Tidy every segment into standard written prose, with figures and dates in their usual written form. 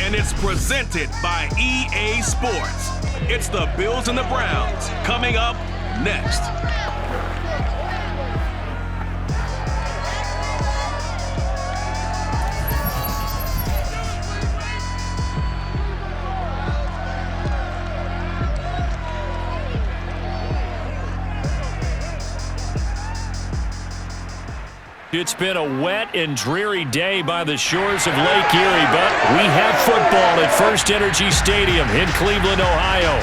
and it's presented by EA Sports. It's the Bills and the Browns coming up next. It's been a wet and dreary day by the shores of Lake Erie, but we have football at First Energy Stadium in Cleveland, Ohio.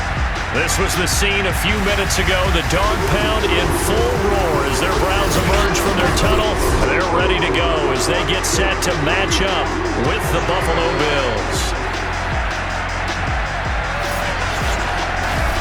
This was the scene a few minutes ago. The dog pound in full roar as their Browns emerge from their tunnel. They're ready to go as they get set to match up with the Buffalo Bills.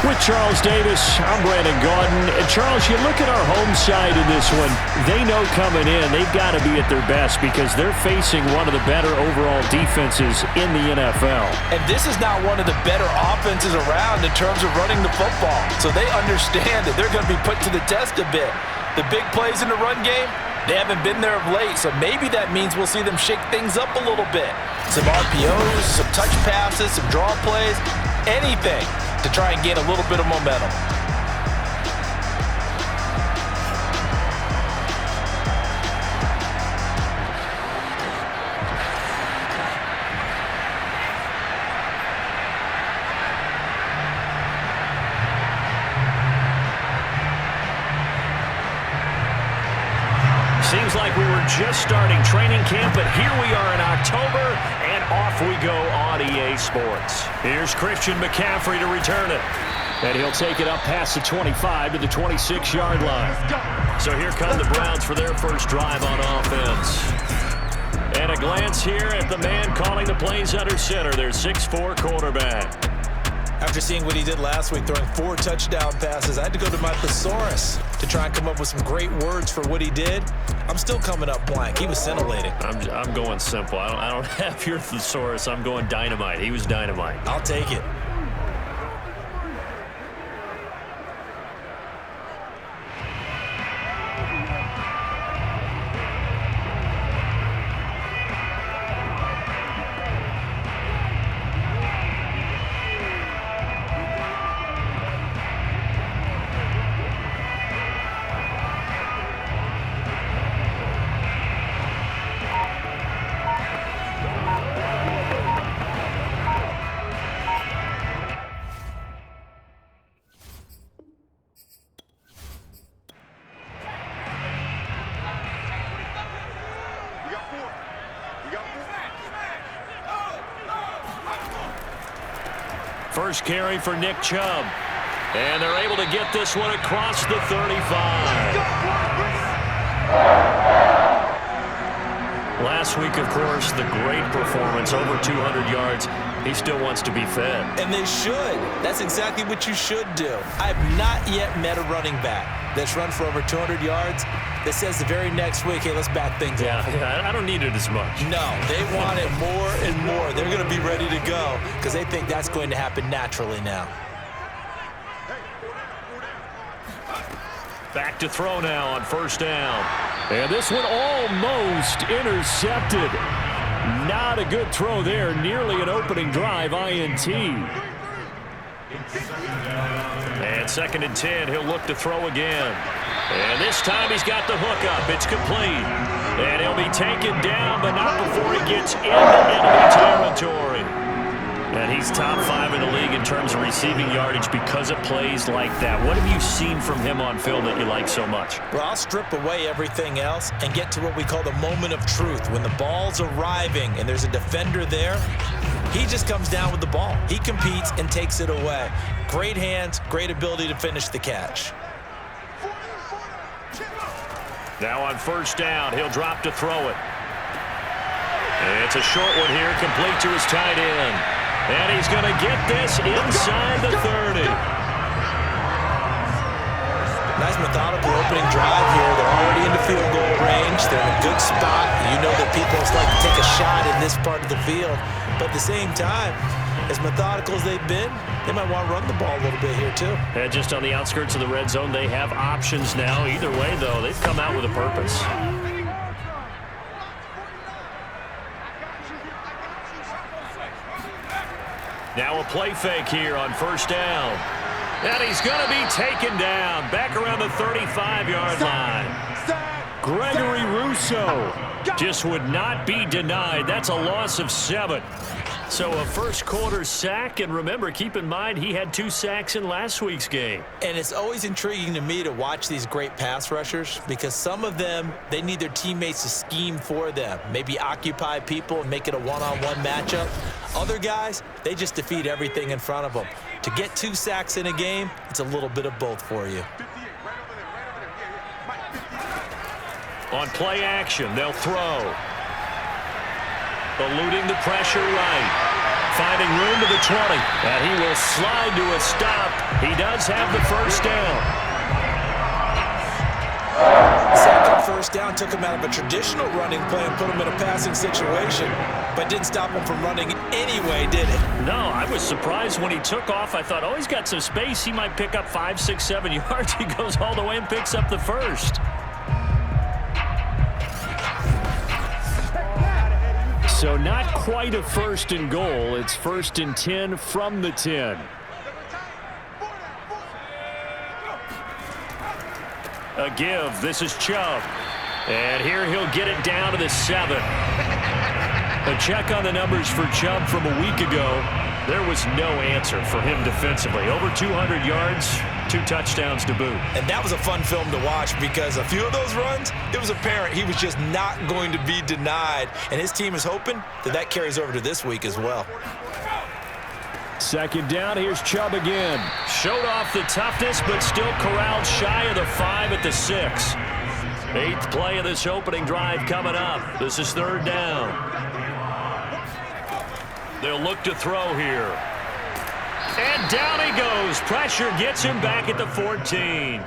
With Charles Davis, I'm Brandon Gaudin. And Charles, you look at our home side in this one. They know coming in they've got to be at their best because they're facing one of the better overall defenses in the NFL. And this is not one of the better offenses around in terms of running the football. So they understand that they're going to be put to the test a bit. The big plays in the run game, they haven't been there of late. So maybe that means we'll see them shake things up a little bit. Some RPOs, some touch passes, some draw plays, anything to try and gain a little bit of momentum. Seems like we were just starting training camp, but here we are in October, and off we go on EA Sports. Here's Christian McCaffrey to return it. And he'll take it up past the 25 to the 26-yard line. So here come the Browns for their first drive on offense. And a glance here at the man calling the plays under center, their 6'4" quarterback. After seeing what he did last week, throwing 4 touchdown passes, I had to go to my thesaurus to try and come up with some great words for what he did. I'm still coming up blank. He was scintillating. I'm going simple. I don't have your thesaurus. I'm going dynamite. He was dynamite. I'll take it. First carry for Nick Chubb. And they're able to get this one across the 35. Last week, of course, the great performance, over 200 yards. He still wants to be fed. And they should. That's exactly what you should do. I have not yet met a running back that's run for over 200 yards that says the very next week, hey, let's back things up. Yeah, I don't need it as much. No, they want it more and more. They're going to be ready to go because they think that's going to happen naturally now. Back to throw now on first down. And this one almost intercepted. Not a good throw there. Nearly an opening drive INT. And 2nd and 10. He'll look to throw again. And this time he's got the hook up. It's complete. And he'll be taken down, but not before he gets into enemy territory. And he's top 5 in the league in terms of receiving yardage because of plays like that. What have you seen from him on film that you like so much? Well, I'll strip away everything else and get to what we call the moment of truth. When the ball's arriving and there's a defender there, he just comes down with the ball. He competes and takes it away. Great hands, great ability to finish the catch. Now on first down, he'll drop to throw it. And it's a short one here, complete to his tight end. And he's going to get this inside the 30. Nice methodical opening drive here. They're already into field goal range. They're in a good spot. You know that people just like to take a shot in this part of the field. But at the same time, as methodical as they've been, they might want to run the ball a little bit here too. And just on the outskirts of the red zone, they have options now. Either way, though, they've come out with a purpose. Now a play fake here on first down. And he's going to be taken down back around the 35-yard line. Gregory Rousseau just would not be denied. That's a loss of 7. So a first quarter sack, and remember, keep in mind he had 2 sacks in last week's game. And it's always intriguing to me to watch these great pass rushers because some of them, they need their teammates to scheme for them, maybe occupy people and make it a one-on-one matchup. Other guys, they just defeat everything in front of them. To get 2 sacks in a game, it's a little bit of both for you. On play action, they'll throw. Eluding the pressure right. Finding room to the 20. And he will slide to a stop. He does have the first down. Second first down took him out of a traditional running play and put him in a passing situation, but didn't stop him from running anyway, did it? No, I was surprised when he took off. I thought, oh, he's got some space. He might pick up 5, 6, 7 yards. He goes all the way and picks up the first. So not quite a first and goal. It's 1st and 10 from the 10. A give. This is Chubb. And here he'll get it down to the 7. A check on the numbers for Chubb from a week ago. There was no answer for him defensively. Over 200 yards, 2 touchdowns to boot. And that was a fun film to watch because a few of those runs, it was apparent he was just not going to be denied. And his team is hoping that that carries over to this week as well. Second down, here's Chubb again. Showed off the toughness, but still corralled shy of the 5 at the 6. 8th play of this opening drive coming up. This is 3rd down. They'll look to throw here. And down he goes. Pressure gets him back at the 14.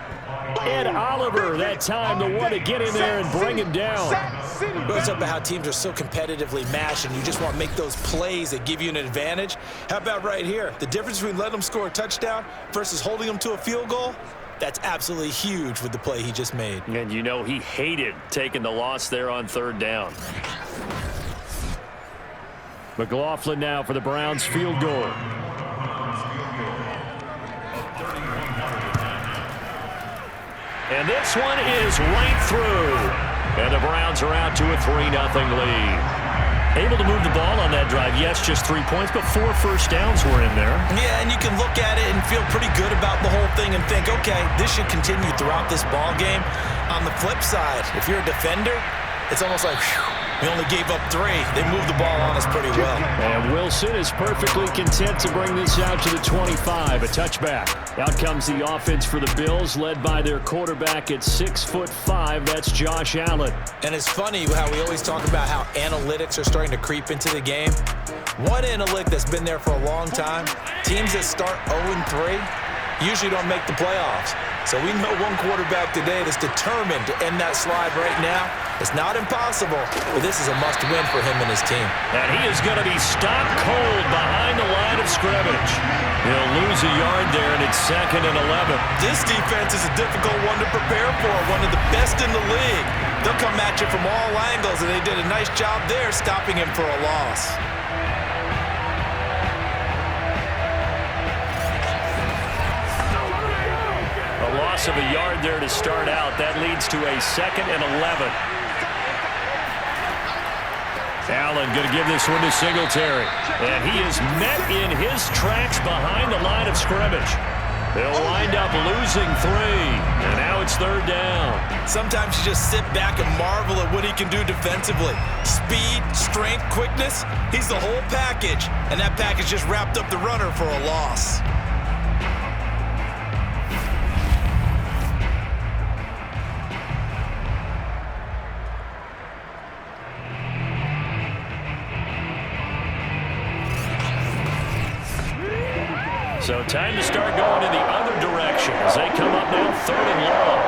Ed Oliver that time the one to get in there and bring him down. It goes up about how teams are so competitively matched and you just want to make those plays that give you an advantage. How about right here? The difference between letting them score a touchdown versus holding them to a field goal, that's absolutely huge with the play he just made. And you know he hated taking the loss there on 3rd down. McLaughlin now for the Browns field goal. And this one is right through. And the Browns are out to a 3-0 lead. Able to move the ball on that drive. Yes, just 3 points, but 4 first downs were in there. Yeah, and you can look at it and feel pretty good about the whole thing and think, okay, this should continue throughout this ball game. On the flip side, if you're a defender, it's almost like, whew, we only gave up 3. They moved the ball on us pretty well. And Wilson is perfectly content to bring this out to the 25, a touchback. Out comes the offense for the Bills, led by their quarterback at 6'5". That's Josh Allen. And it's funny how we always talk about how analytics are starting to creep into the game. One analytic that's been there for a long time, teams that start 0-3 usually don't make the playoffs. So we know one quarterback today that's determined to end that slide right now. It's not impossible, but this is a must-win for him and his team. And he is going to be stopped cold behind the line of scrimmage. He'll lose a yard there, and it's 2nd and 11. This defense is a difficult one to prepare for, one of the best in the league. They'll come at you from all angles, and they did a nice job there stopping him for a loss. Loss of a yard there to start out. That leads to a 2nd and 11. Allen going to give this one to Singletary. And he is met in his tracks behind the line of scrimmage. They'll wind up losing 3. And now it's 3rd down. Sometimes you just sit back and marvel at what he can do defensively. Speed, strength, quickness. He's the whole package. And that package just wrapped up the runner for a loss. So time to start going in the other direction as they come up now 3rd and long.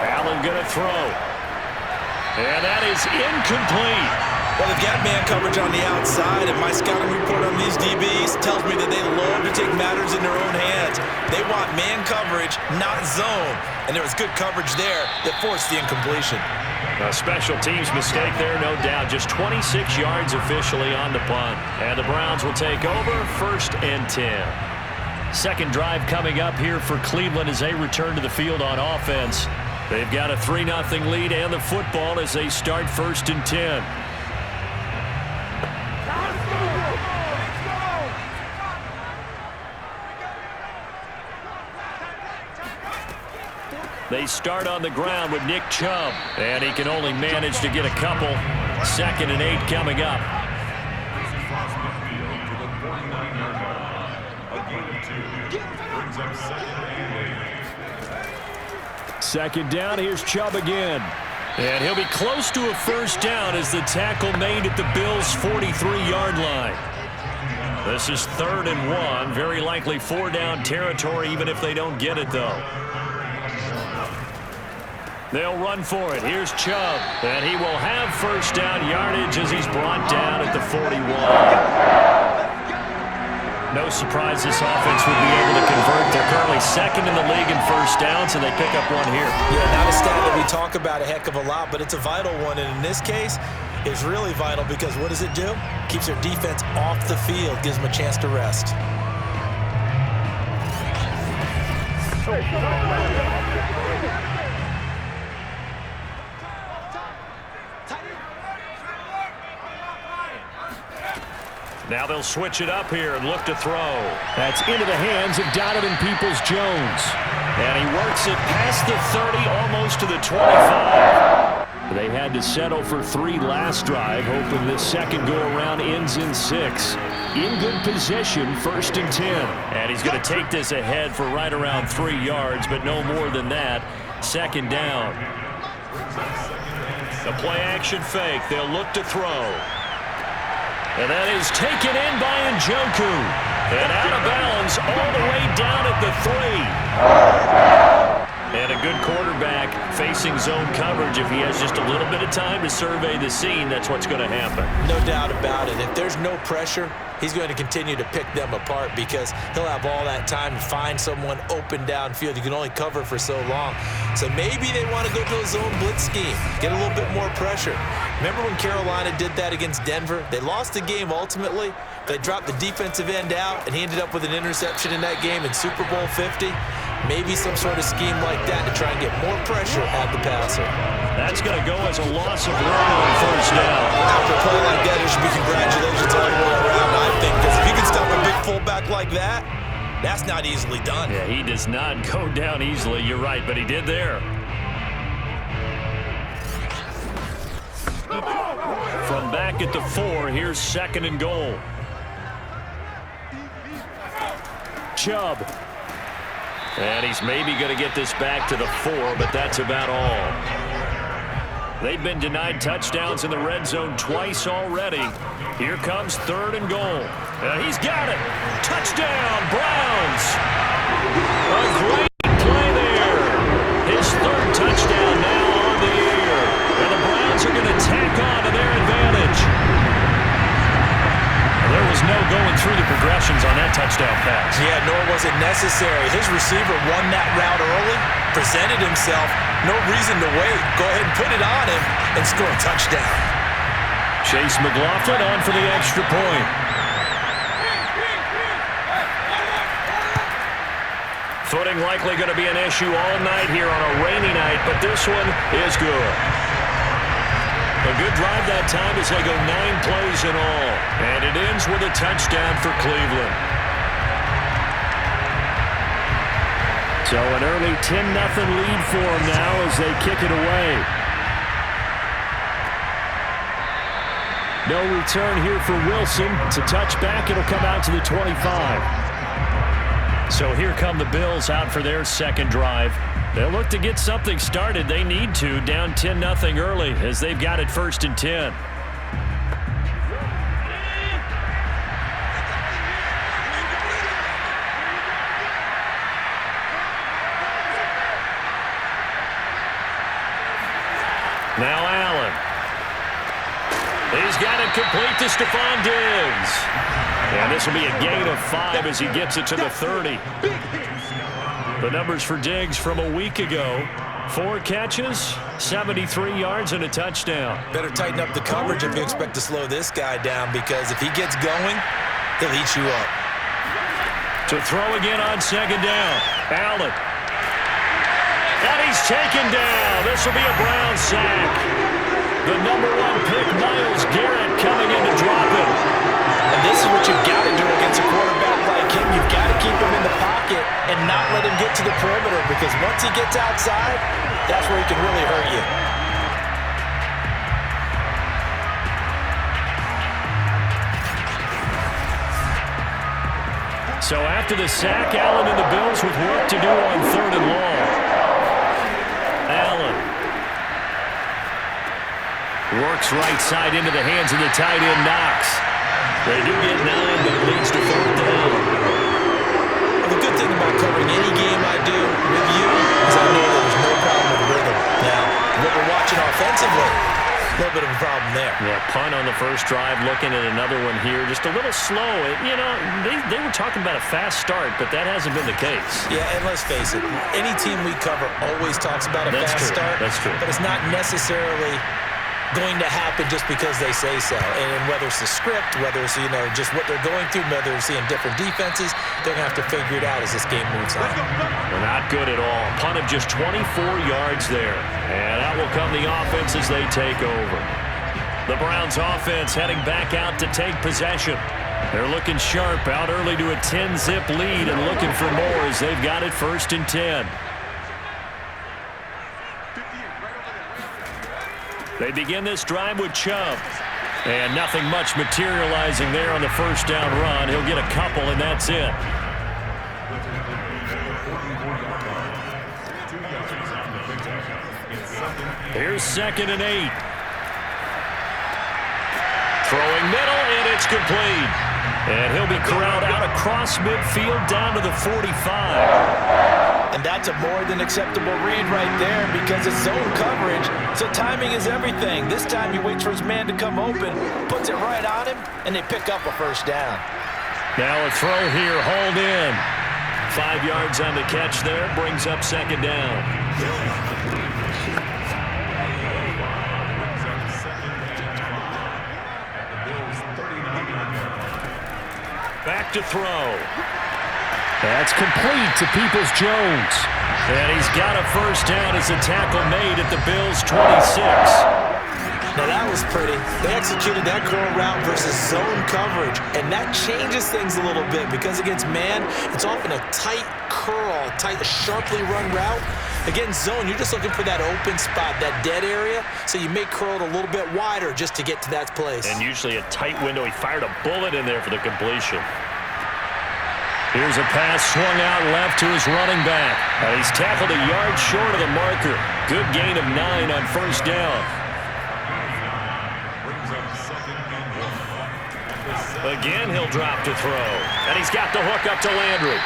Allen going to throw. And that is incomplete. Well, they've got man coverage on the outside, and my scouting report on these DBs tells me that they love to take matters in their own hands. They want man coverage, not zone. And there was good coverage there that forced the incompletion. A special teams mistake there, no doubt. Just 26 yards officially on the punt. And the Browns will take over 1st and 10. Second drive coming up here for Cleveland as they return to the field on offense. They've got a 3-0 lead and the football as they start 1st and 10. They start on the ground with Nick Chubb, and he can only manage to get a couple. 2nd and 8 coming up. Second down, here's Chubb again. And he'll be close to a first down as the tackle made at the Bills' 43-yard line. This is 3rd and 1, very likely 4-down territory even if they don't get it, though. They'll run for it. Here's Chubb, and he will have first down yardage as he's brought down at the 41. No surprise this offense would be able to convert. They're currently 2nd in the league in first downs, and they pick up one here. Yeah, not a stat that we talk about a heck of a lot, but it's a vital one, and in this case, it's really vital because what does it do? Keeps their defense off the field, gives them a chance to rest. Now they'll switch it up here and look to throw. That's into the hands of Donovan Peoples-Jones. And he works it past the 30, almost to the 25. They had to settle for 3 last drive, hoping this second go-around ends in 6. In good position, 1st and 10. And he's going to take this ahead for right around 3 yards, but no more than that. 2nd down. The play-action fake. They'll look to throw. And that is taken in by Njoku. And out of bounds all the way down at the 3. And a good quarterback facing zone coverage. If he has just a little bit of time to survey the scene, that's what's going to happen. No doubt about it. If there's no pressure, he's going to continue to pick them apart because he'll have all that time to find someone open downfield. You can only cover for so long. So maybe they want to go to a zone blitz scheme, get a little bit more pressure. Remember when Carolina did that against Denver? They lost the game ultimately. They dropped the defensive end out, and he ended up with an interception in that game in Super Bowl 50. Maybe some sort of scheme like that to try and get more pressure at the passer. That's going to go as a loss of 1 on first down. After a play like that, there should be congratulations all the way around, I think, because if you can stop a big fullback like that, that's not easily done. Yeah, he does not go down easily. You're right, but he did there. From back at the 4, here's 2nd and goal. Chubb. And he's maybe going to get this back to the 4, but that's about all. They've been denied touchdowns in the red zone twice already. Here comes 3rd and goal. And he's got it. Touchdown, Browns. A great play there. His 3rd touchdown now on the air. And the Browns are going to tack on to their advantage. There was no going through the progressions on that touchdown pass. Yeah, nor was it necessary. His receiver won that route early, presented himself, no reason to wait. Go ahead and put it on him and score a touchdown. Chase McLaughlin on for the extra point. Footing likely going to be an issue all night here on a rainy night, but this one is good. A good drive that time as they go 9 plays in all. And it ends with a touchdown for Cleveland. So an early 10-0 lead for them now as they kick it away. No return here for Wilson. It's a touchback. It'll come out to the 25. So here come the Bills out for their 2nd drive. They'll look to get something started. They need to, down 10-0 early as they've got it 1st and 10. Now Allen. He's got it complete to Stephon Diggs. And this will be a gain of 5 as he gets it to the 30. The numbers for Diggs from a week ago: 4 catches, 73 yards and a touchdown. Better tighten up the coverage if you expect to slow this guy down, because if he gets going, he'll eat you up. To throw again on second down. Allen. And he's taken down. This will be a Brown sack. The number 1 pick, Myles Garrett, coming in to drop him. And this is what you've got to do against a quarterback like him. You've got to keep him in the pocket and not let him get to the perimeter, because once he gets outside, that's where he can really hurt you. So after the sack, Allen and the Bills with work to do on 3rd and long. Allen works right side into the hands of the tight end, Knox. They do get 9, but it leads to 4th down. Well, the good thing about covering any game I do with you is I know that there's no problem with rhythm. Now, what we're watching offensively, a little bit of a problem there. Yeah, punt on the first drive, looking at another one here. Just a little slow. You know, they were talking about a fast start, but that hasn't been the case. Yeah, and let's face it, any team we cover always talks about a fast start. That's true. But it's not necessarily going to happen just because they say so. And whether it's the script, whether it's, you know, just what they're going through, whether they're seeing different defenses, they're going to have to figure it out as this game moves on. They're not good at all. Punt of just 24 yards there. And out will come the offense as they take over. The Browns offense heading back out to take possession. They're looking sharp, out early to a 10-zip lead and looking for more as they've got it 1st and 10. They begin this drive with Chubb. And nothing much materializing there on the first down run. He'll get a couple, and that's it. Here's 2nd and 8. Throwing middle, and it's complete. And he'll be corralled out across midfield down to the 45. And that's a more than acceptable read right there, because it's zone coverage, so timing is everything. This time he waits for his man to come open, puts it right on him, and they pick up a first down. Now a throw here, hauled in. 5 yards on the catch there, brings up 2nd down. Back to throw. That's complete to Peoples-Jones. And he's got a first down as a tackle made at the Bills' 26. Now that was pretty. They executed that curl route versus zone coverage, and that changes things a little bit, because against man, it's often a tight curl, tight, sharply run route. Against zone, you're just looking for that open spot, that dead area, so you may curl it a little bit wider just to get to that place. And usually a tight window. He fired a bullet in there for the completion. Here's a pass swung out left to his running back. He's tackled a yard short of the marker. Good gain of 9 on first down. Again, he'll drop to throw. And he's got the hook up to Landry.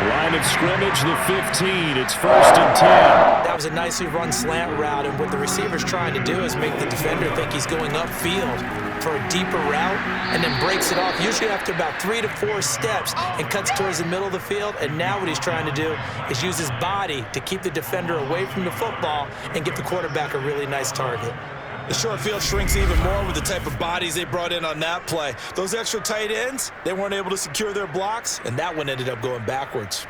Line of scrimmage, the 15. It's 1st and 10. That was a nicely run slant route, and what the receiver's trying to do is make the defender think he's going upfield for a deeper route, and then breaks it off, usually after about 3 to 4 steps, and cuts towards the middle of the field. And now what he's trying to do is use his body to keep the defender away from the football and give the quarterback a really nice target. The short field shrinks even more with the type of bodies they brought in on that play. Those extra tight ends, they weren't able to secure their blocks, and that one ended up going backwards.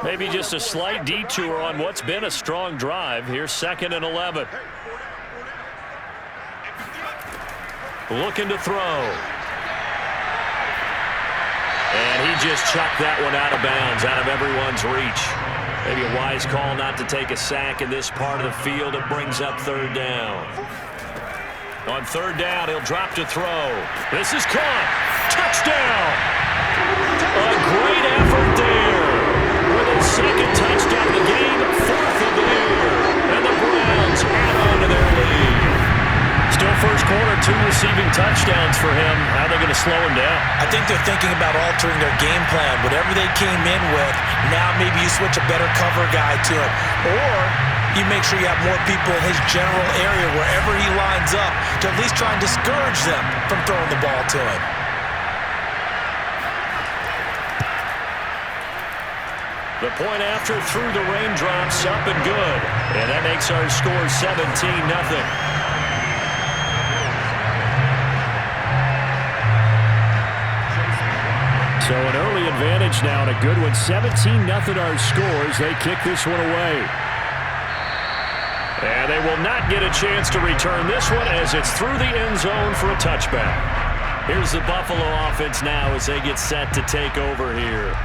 Maybe just a slight detour on what's been a strong drive. Here's 2nd and 11. Looking to throw. And he just chucked that one out of bounds, out of everyone's reach. Maybe a wise call not to take a sack in this part of the field. It brings up 3rd down. On 3rd down, he'll drop to throw. This is caught. Touchdown! A great effort there. With his 2nd touchdown of the game, 4th of the year. And the Browns add on to their lead. Still first quarter, 2 receiving touchdowns for him. How are they going to slow him down? I think they're thinking about altering their game plan. Whatever they came in with, now maybe you switch a better cover guy to him. Or you make sure you have more people in his general area wherever he lines up to at least try and discourage them from throwing the ball to him. The point after through the raindrops, up and good. And that makes our score 17-0. So an early advantage now and a good one. 17-0 our scores. They kick this one away. And they will not get a chance to return this one as it's through the end zone for a touchback. Here's the Buffalo offense now as they get set to take over here.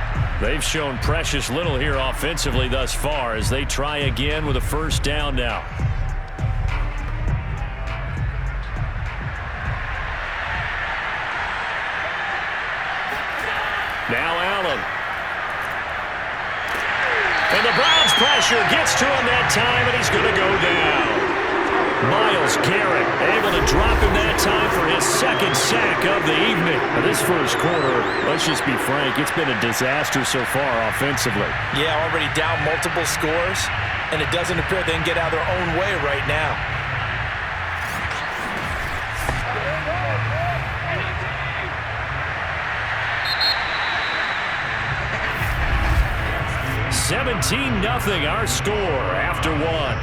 They've shown precious little here offensively thus far as they try again with a first down now. Now Allen. And the Browns pressure gets to him that time, and he's going to go down. Myles Garrett able to drop him that time for his second sack of the evening. Now this first quarter, let's just be frank, it's been a disaster so far offensively. Yeah, already down multiple scores, and it doesn't appear they can get out of their own way right now. $17-0 our score after one.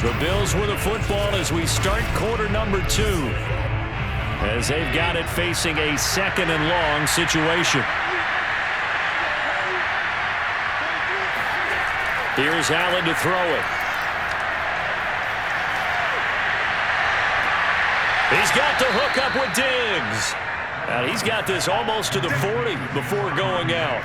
The Bills with the football as we start quarter number 2. As they've got it facing a second and long situation. Here's Allen to throw it. He's got to hook up with Diggs. And he's got this almost to the 40 before going out.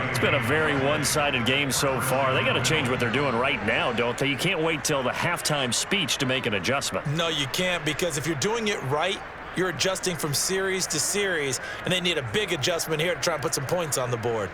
It's been a very one-sided game so far. They got to change what they're doing right now, don't they? You can't wait till the halftime speech to make an adjustment. No, you can't, because if you're doing it right, you're adjusting from series to series, and they need a big adjustment here to try and put some points on the board.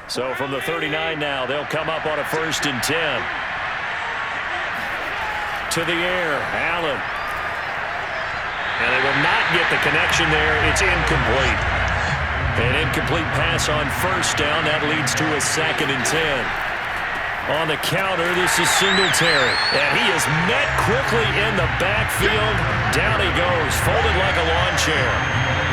So from the 39 now, they'll come up on a 1st and 10. To the air, Allen. And they will not get the connection there. It's incomplete. An incomplete pass on 1st down. That leads to a 2nd and 10. On the counter, this is Singletary. And he is met quickly in the backfield. Down he goes, folded like a lawn chair.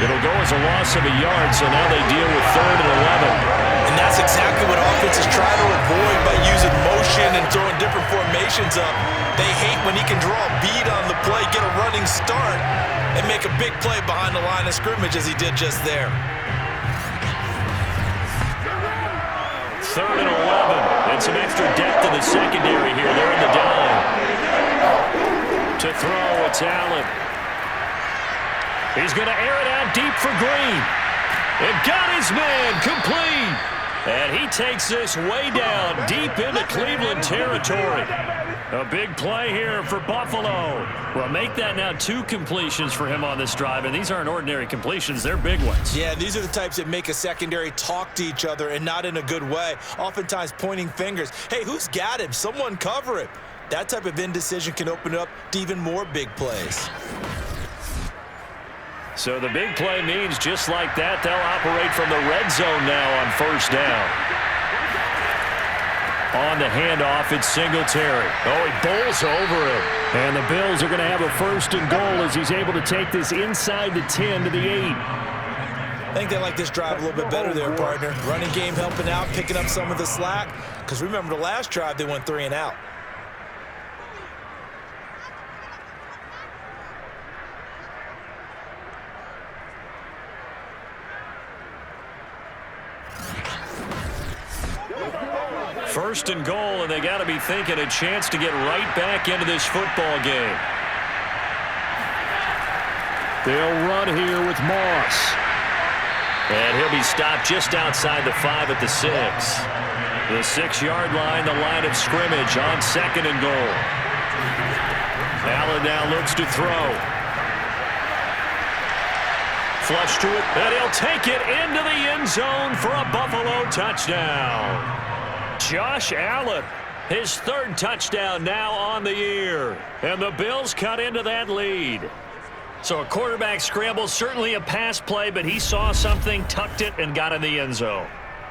It'll go as a loss of a yard, so now they deal with 3rd and 11. And that's exactly what offenses try to avoid by using motion and throwing different formations up. They hate when he can draw a bead on the play, get a running start, and make a big play behind the line of scrimmage as he did just there. 3rd and 11. And some extra depth in the secondary here. They're in the dime. To throw, it's Allen. He's going to air it out deep for Green. And got his man complete. And he takes this way down deep into Cleveland territory. A big play here for Buffalo. Well, make that now 2 completions for him on this drive. And these aren't ordinary completions. They're big ones. Yeah, these are the types that make a secondary talk to each other and not in a good way. Oftentimes pointing fingers. Hey, who's got him? Someone cover it. That type of indecision can open up to even more big plays. So the big play means just like that, they'll operate from the red zone now on 1st down. On the handoff, it's Singletary. Oh, he bowls over it. And the Bills are going to have a 1st and goal as he's able to take this inside the 10 to the 8. I think they like this drive a little bit better there, partner. Running game helping out, picking up some of the slack. Because remember the last drive, they went 3 and out. First and goal, and they got to be thinking a chance to get right back into this football game. They'll run here with Moss. And he'll be stopped just outside the 5 at the 6. The 6-yard line, the line of scrimmage on 2nd and goal. Allen now looks to throw. Flush to it, and he'll take it into the end zone for a Buffalo touchdown. Josh Allen, his 3rd touchdown now on the year. And the Bills cut into that lead. So a quarterback scramble, certainly a pass play, but he saw something, tucked it, and got in the end zone.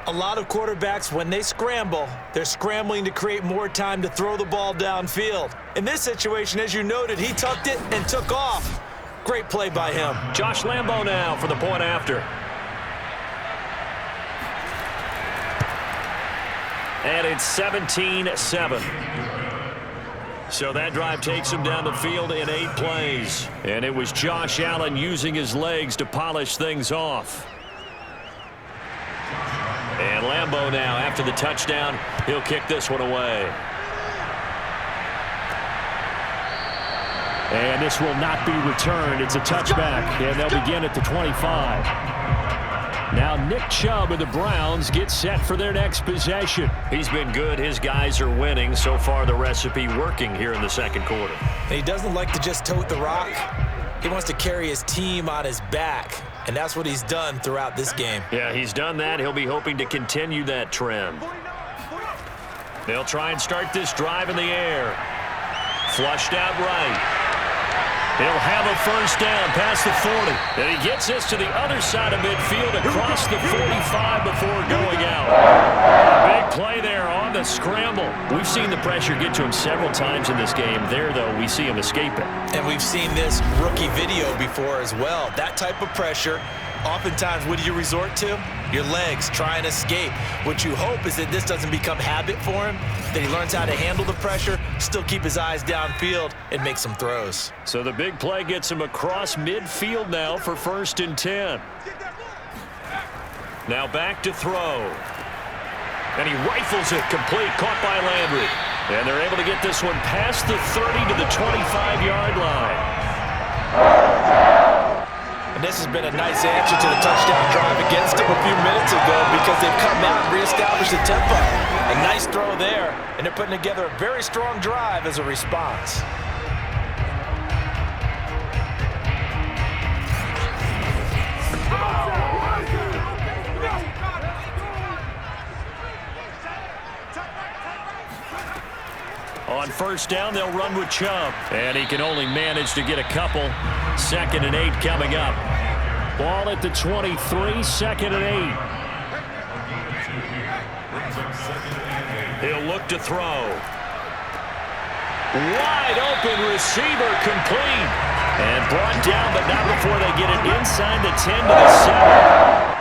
A lot of quarterbacks, when they scramble, they're scrambling to create more time to throw the ball downfield. In this situation, as you noted, he tucked it and took off. Great play by him. Josh Lambo now for the point after. And it's 17-7. So that drive takes him down the field in 8 plays. And it was Josh Allen using his legs to polish things off. And Lambo now, after the touchdown, he'll kick this one away. And this will not be returned. It's a touchback, and they'll begin at the 25. Now Nick Chubb of the Browns gets set for their next possession. He's been good. His guys are winning. So far, the recipe working here in the second quarter. He doesn't like to just tote the rock. He wants to carry his team on his back, and that's what he's done throughout this game. Yeah, he's done that. He'll be hoping to continue that trend. They'll try and start this drive in the air. Flushed out right. He'll have a first down past the 40. And he gets this to the other side of midfield across the 45 before going out. A big play there on the scramble. We've seen the pressure get to him several times in this game. There, though, we see him escape it. And we've seen this rookie video before as well. That type of pressure, oftentimes, what do you resort to? Your legs, try and escape. What you hope is that this doesn't become habit for him, that he learns how to handle the pressure, still keep his eyes downfield, and make some throws. So the big play gets him across midfield now for 1st and 10. Now back to throw. And he rifles it complete, caught by Landry. And they're able to get this one past the 30 to the 25-yard line. And this has been a nice answer to the touchdown drive against him a few minutes ago because they've come out and reestablished the tempo. A nice throw there, and they're putting together a very strong drive as a response. On first down, they'll run with Chubb. And he can only manage to get a couple. 2nd and 8 coming up. Ball at the 23, 2nd and 8. He'll look to throw. Wide open receiver complete. And brought down, but not before they get it inside the 10 to the 7.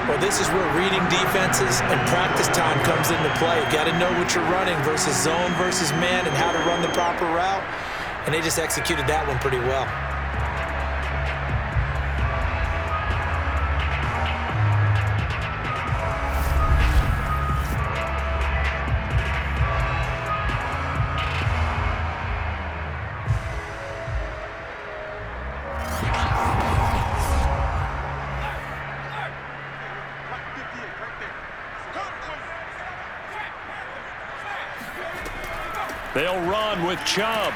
Well, this is where reading defenses and practice time comes into play. You got to know what you're running versus zone versus man and how to run the proper route. And they just executed that one pretty well. They'll run with Chubb.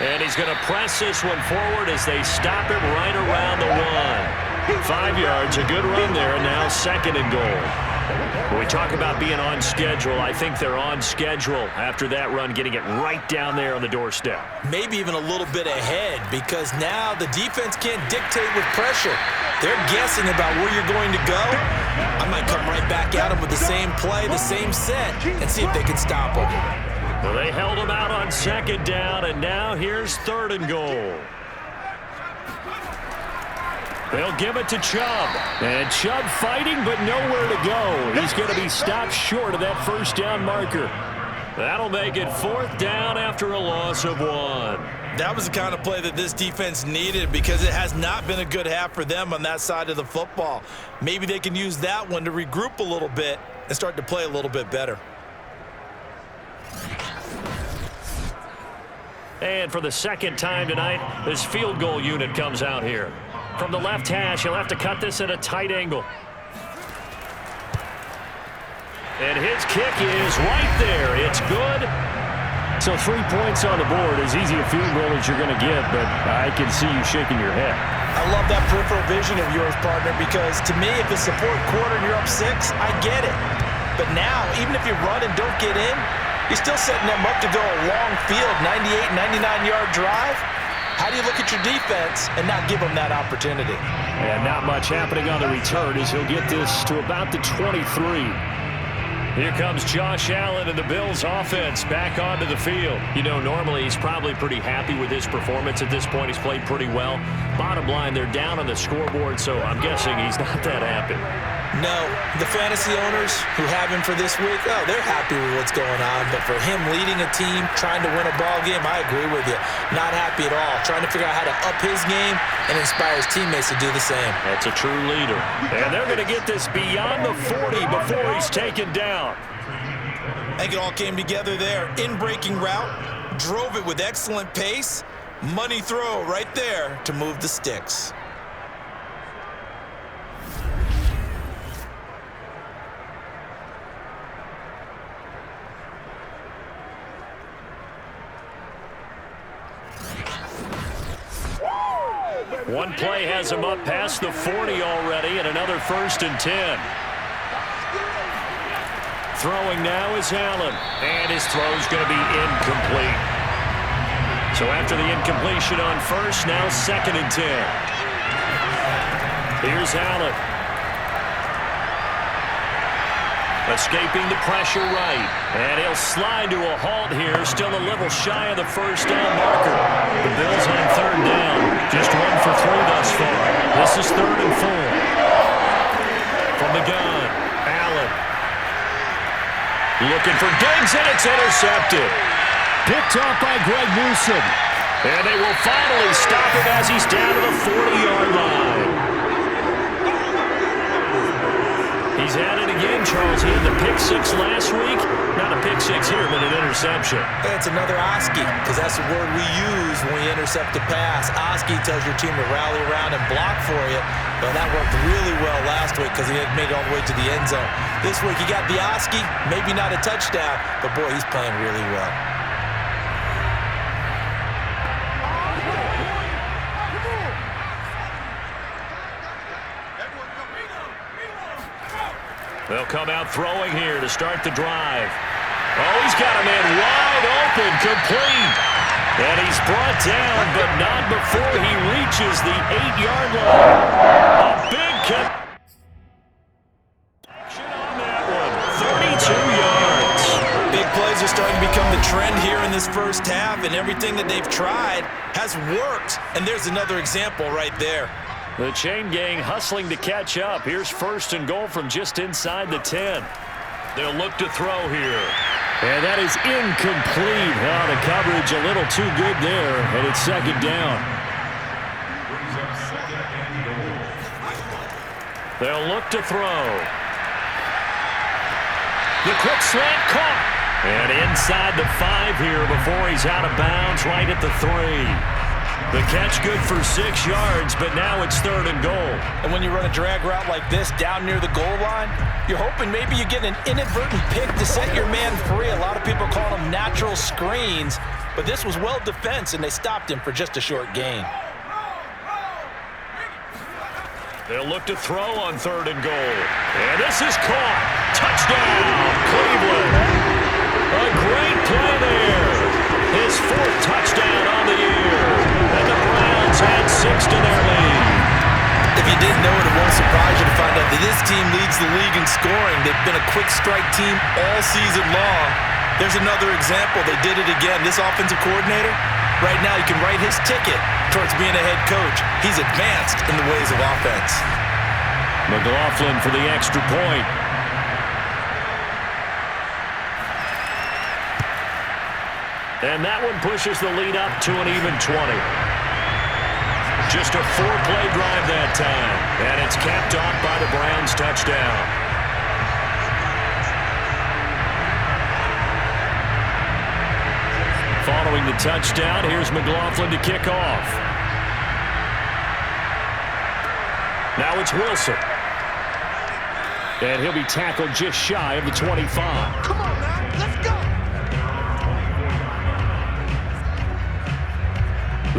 And he's going to press this one forward as they stop him right around the 1. 5 yards, a good run there, and now 2nd and goal. When we talk about being on schedule, I think they're on schedule after that run, getting it right down there on the doorstep. Maybe even a little bit ahead because now the defense can't dictate with pressure. They're guessing about where you're going to go. I might come right back at them with the same play, the same set, and see if they can stop them. Well, they held him out on 2nd down, and now here's 3rd and goal. They'll give it to Chubb. And Chubb fighting, but nowhere to go. He's going to be stopped short of that first down marker. That'll make it 4th down after a loss of 1. That was the kind of play that this defense needed because it has not been a good half for them on that side of the football. Maybe they can use that one to regroup a little bit and start to play a little bit better. And for the 2nd time tonight, this field goal unit comes out here. From the left hash, he'll have to cut this at a tight angle. And his kick is right there. It's good. So 3 points on the board, as easy a field goal as you're going to get, but I can see you shaking your head. I love that peripheral vision of yours, partner, because to me, if it's the 4th quarter and you're up 6, I get it. But now, even if you run and don't get in, you're still setting them up to go a long field, 98, 99-yard drive. How do you look at your defense and not give them that opportunity? And not much happening on the return as he'll get this to about the 23. Here comes Josh Allen and the Bills offense back onto the field. You know, normally he's probably pretty happy with his performance at this point. He's played pretty well. Bottom line, they're down on the scoreboard, so I'm guessing he's not that happy. No, the fantasy owners who have him for this week, oh, they're happy with what's going on. But for him leading a team, trying to win a ball game, I agree with you. Not happy at all. Trying to figure out how to up his game and inspire his teammates to do the same. That's a true leader. And they're going to get this beyond the 40 before he's taken down. I think it all came together there. In-breaking route, drove it with excellent pace. Money throw right there to move the sticks. One play has him up past the 40 already, and another 1st and 10. Throwing now is Allen, and his throw's going to be incomplete. So after the incompletion on 1st, now 2nd and 10. Here's Allen. Escaping the pressure right, and he'll slide to a halt here, still a little shy of the 1st down marker. The Bills on 3rd down, just 1 for 3 thus far. This is 3rd and 4. From the gun, Allen. Looking for Diggs, and it's intercepted. Picked off by Greg Newsome. And they will finally stop him as he's down to the 40-yard line. He's at it again, Charles. He had the pick 6 last week. Not a pick 6 here, but an interception. It's another Oski, because that's the word we use when we intercept a pass. Oski tells your team to rally around and block for you. Well, that worked really well last week because he had made it all the way to the end zone. This week, he got the Oski, maybe not a touchdown, but boy, he's playing really well. They'll come out throwing here to start the drive. Oh, he's got a man wide open, complete. And he's brought down, but not before he reaches the 8-yard line. A big connection on that one. 32 yards. Big plays are starting to become the trend here in this first half, and everything that they've tried has worked. And there's another example right there. The chain gang hustling to catch up. Here's 1st and goal from just inside the 10. They'll look to throw here. And that is incomplete. Oh, the coverage a little too good there, and it's 2nd down. They'll look to throw. The quick slant caught. And inside the 5 here before he's out of bounds right at the 3. The catch good for 6 yards, but now it's 3rd and goal. And when you run a drag route like this down near the goal line, you're hoping maybe you get an inadvertent pick to set your man free. A lot of people call them natural screens, but this was well defense, and they stopped him for just a short gain. They'll look to throw on 3rd and goal. And this is caught. Touchdown, Cleveland. A great play there. His 4th touchdown on the year. And the Browns had 6 to their lead. If you didn't know it, it won't surprise you to find out that this team leads the league in scoring. They've been a quick strike team all season long. There's another example. They did it again. This offensive coordinator, right now you can write his ticket towards being a head coach. He's advanced in the ways of offense. McLaughlin for the extra point. And that one pushes the lead up to an even 20. Just a 4-play drive that time. And it's capped off by the Browns' touchdown. Following the touchdown, here's McLaughlin to kick off. Now it's Wilson. And he'll be tackled just shy of the 25. Come on, man. Let's go.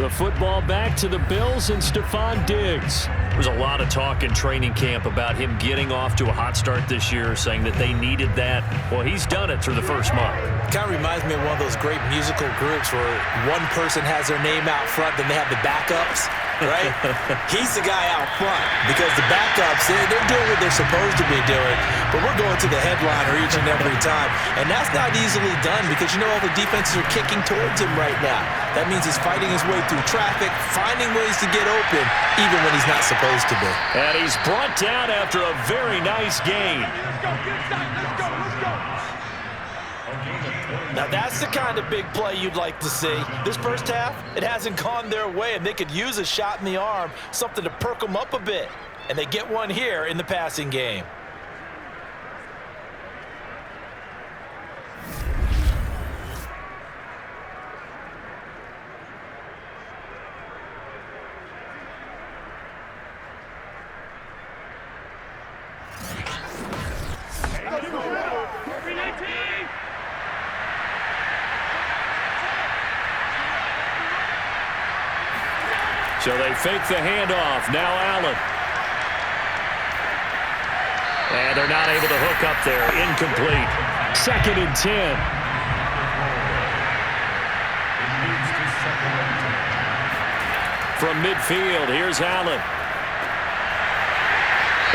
The football back to the Bills and Stephon Diggs. There's a lot of talk in training camp about him getting off to a hot start this year, saying that they needed that. Well, he's done it through the first month. Kind of reminds me of one of those great musical groups where one person has their name out front, then they have the backups, right? He's the guy out front because the backups, they're doing what they're supposed to be doing, but we're going to the headliner each and every time. And that's not easily done because, you know, all the defenses are kicking towards him right now. That means he's fighting his way through traffic, finding ways to get open, even when he's not supposed to be. And he's brought down after a very nice gain. Let's go, get inside. Let's go, let's go. Now that's the kind of big play you'd like to see. This first half, it hasn't gone their way, and they could use a shot in the arm, something to perk them up a bit. And they get one here in the passing game. So they fake the handoff. Now Allen. And they're not able to hook up there. Incomplete. 2nd and 10. From midfield, here's Allen.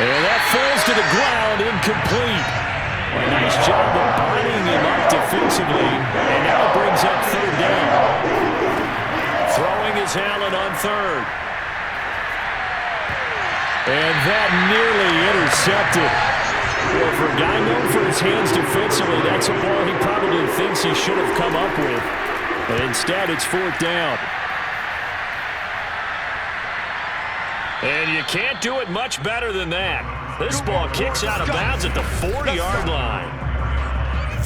And that falls to the ground. Incomplete. A nice job of binding him up defensively. And now it brings up 3rd down. Throwing is Allen on 3rd. And that nearly intercepted. Well, for a guy known for his hands defensively, that's a ball he probably thinks he should have come up with. But instead, it's 4th down. And you can't do it much better than that. This ball kicks out of bounds at the 40-yard line.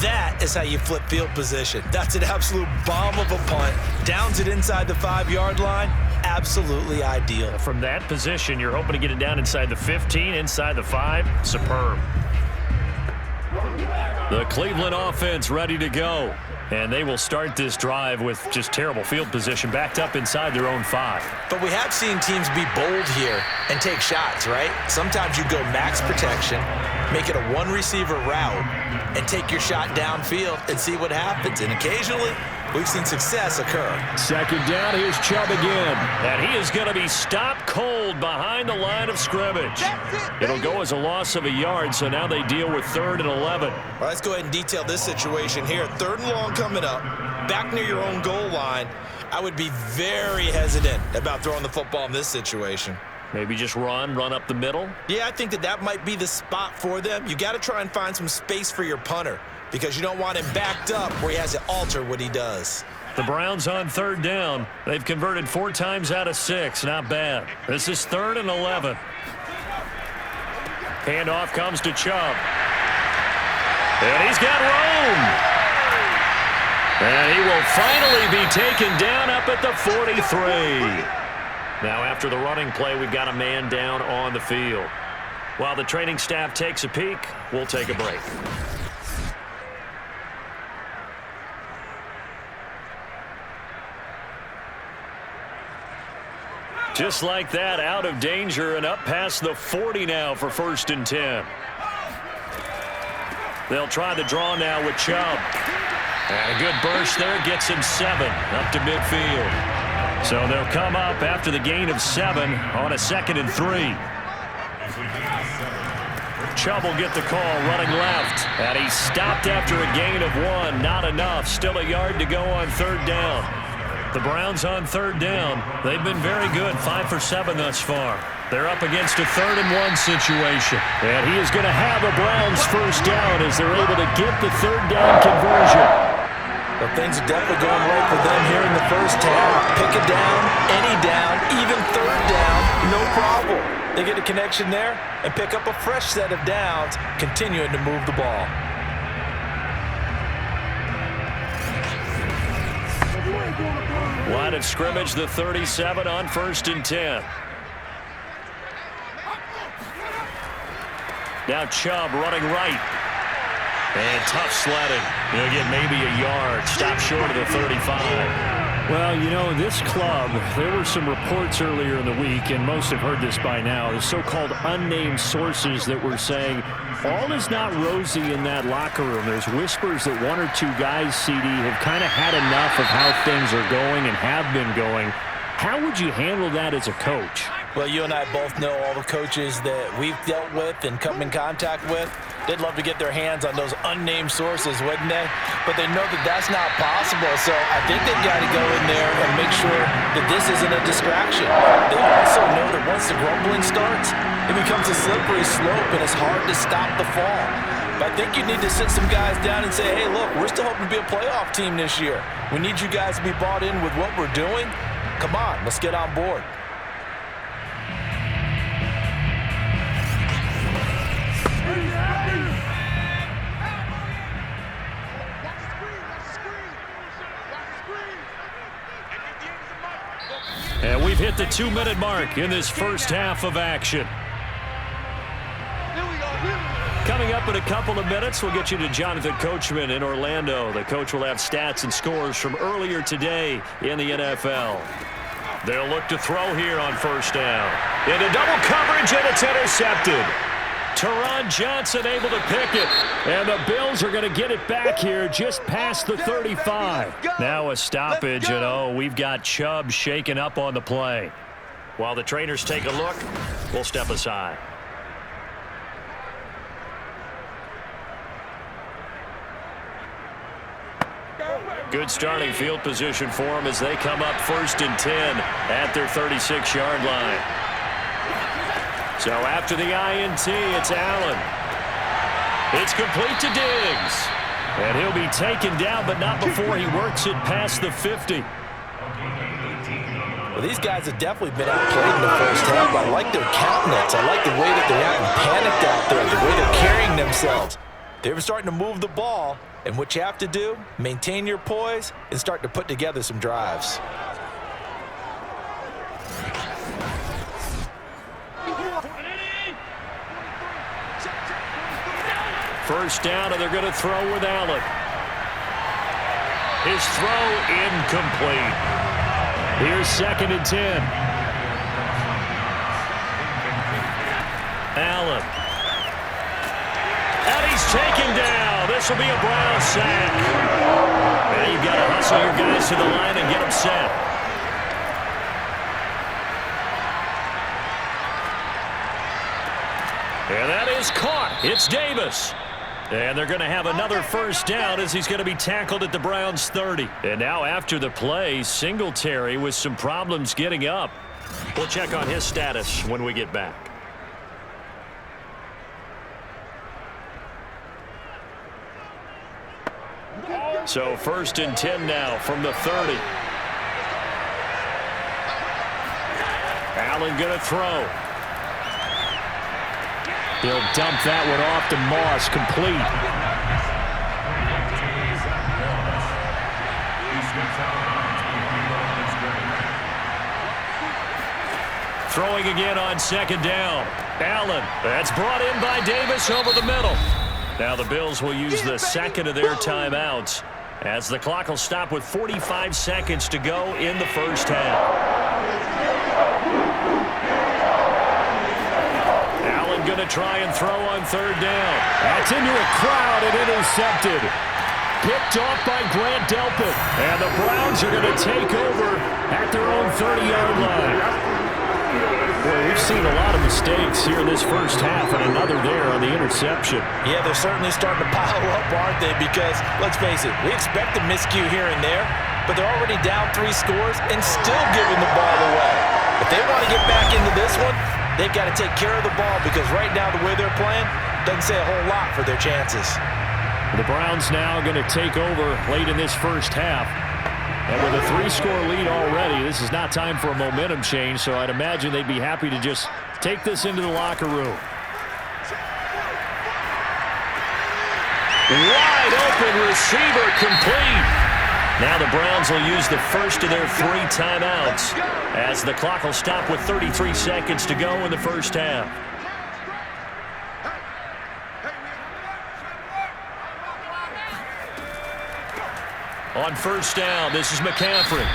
That is how you flip field position. That's an absolute bomb of a punt. Downs it inside the 5-yard line. Absolutely ideal. From that position, you're hoping to get it down inside the 15, inside the 5. Superb. The Cleveland offense ready to go. And they will start this drive with just terrible field position backed up inside their own 5. But we have seen teams be bold here and take shots, right? Sometimes you go max protection, make it a one-receiver route, and take your shot downfield and see what happens. And occasionally, we've seen success occur. 2nd down, here's Chubb again. And he is going to be stopped cold behind the line of scrimmage. It'll go as a loss of a yard, so now they deal with 3rd and 11. All right, let's go ahead and detail this situation here. 3rd and long coming up, back near your own goal line. I would be very hesitant about throwing the football in this situation. Maybe just run up the middle? Yeah, I think that might be the spot for them. You got to try and find some space for your punter because you don't want him backed up where he has to alter what he does. The Browns on 3rd down. They've converted 4 times out of 6. Not bad. This is 3rd and 11. Handoff comes to Chubb. And he's got room. And he will finally be taken down up at the 43. Now after the running play, we've got a man down on the field. While the training staff takes a peek, we'll take a break. Just like that, out of danger and up past the 40 now for 1st and 10. They'll try the draw now with Chubb. And a good burst there gets him 7 up to midfield. So they'll come up after the gain of 7 on a 2nd and 3. Chubb will get the call running left. And he's stopped after a gain of 1. Not enough. Still a yard to go on 3rd down. The Browns on 3rd down. They've been very good. 5 for 7 thus far. They're up against a 3rd and 1 situation. And he is going to have a Browns first down as they're able to get the 3rd down conversion. Well, things are definitely going right for them here in the first half. Pick a down, any down, even 3rd down, no problem. They get a connection there and pick up a fresh set of downs, continuing to move the ball. Line of scrimmage, the 37 on 1st and 10. Now Chubb running right. And tough sledding. He'll get maybe a yard. Stop short of the 35. Well, you know, this club, there were some reports earlier in the week, and most have heard this by now, the so-called unnamed sources that were saying all is not rosy in that locker room. There's whispers that one or two guys, CD, have kind of had enough of how things are going and have been going. How would you handle that as a coach? Well, you and I both know all the coaches that we've dealt with and come in contact with. They'd love to get their hands on those unnamed sources, wouldn't they? But they know that that's not possible, so I think they've got to go in there and make sure that this isn't a distraction. They also know that once the grumbling starts, it becomes a slippery slope, and it's hard to stop the fall. But I think you need to sit some guys down and say, hey, look, we're still hoping to be a playoff team this year. We need you guys to be bought in with what we're doing. Come on, let's get on board. And we've hit the 2-minute mark in this first half of action. Coming up in a couple of minutes, we'll get you to Jonathan Coachman in Orlando. The coach will have stats and scores from earlier today in the NFL. They'll look to throw here on first down. Into double coverage, and it's intercepted. Teron Johnson able to pick it. And the Bills are going to get it back here just past the 35. Now a stoppage, and we've got Chubb shaken up on the play. While the trainers take a look, we'll step aside. Good starting field position for them as they come up 1st and 10 at their 36-yard line. So after the INT, it's Allen. It's complete to Diggs. And he'll be taken down, but not before he works it past the 50. Well, these guys have definitely been outplayed in the first half. I like their countenance. I like the way that they're having panicked out there, the way they're carrying themselves. They're starting to move the ball, and what you have to do, maintain your poise and start to put together some drives. First down, and they're going to throw with Allen. His throw incomplete. Here's 2nd and 10. Allen. And he's taken down. This will be a Brown sack. And you've got to hustle your guys to the line and get them set. And that is caught. It's Davis. And they're going to have another first down as he's going to be tackled at the Browns' 30. And now after the play, Singletary with some problems getting up. We'll check on his status when we get back. So 1st and 10 now from the 30. Allen going to throw. He'll dump that one off to Moss, complete. Throwing again on 2nd down. Allen, that's brought in by Davis over the middle. Now the Bills will use the 2nd of their timeouts as the clock will stop with 45 seconds to go in the first half. Going to try and throw on 3rd down. That's into a crowd and intercepted. Picked off by Grant Delpit. And the Browns are going to take over at their own 30-yard line. Boy, we've seen a lot of mistakes here in this first half and another there on the interception. Yeah, they're certainly starting to pile up, aren't they? Because, let's face it, we expect a miscue here and there, but they're already down 3 scores and still giving the ball away. If they want to get back into this one, they've got to take care of the ball because right now the way they're playing doesn't say a whole lot for their chances. The Browns now going to take over late in this first half. And with a 3-score lead already, this is not time for a momentum change, so I'd imagine they'd be happy to just take this into the locker room. Wide open receiver complete. Now the Browns will use the first of their 3 timeouts as the clock will stop with 33 seconds to go in the first half. On first down, this is McCaffrey.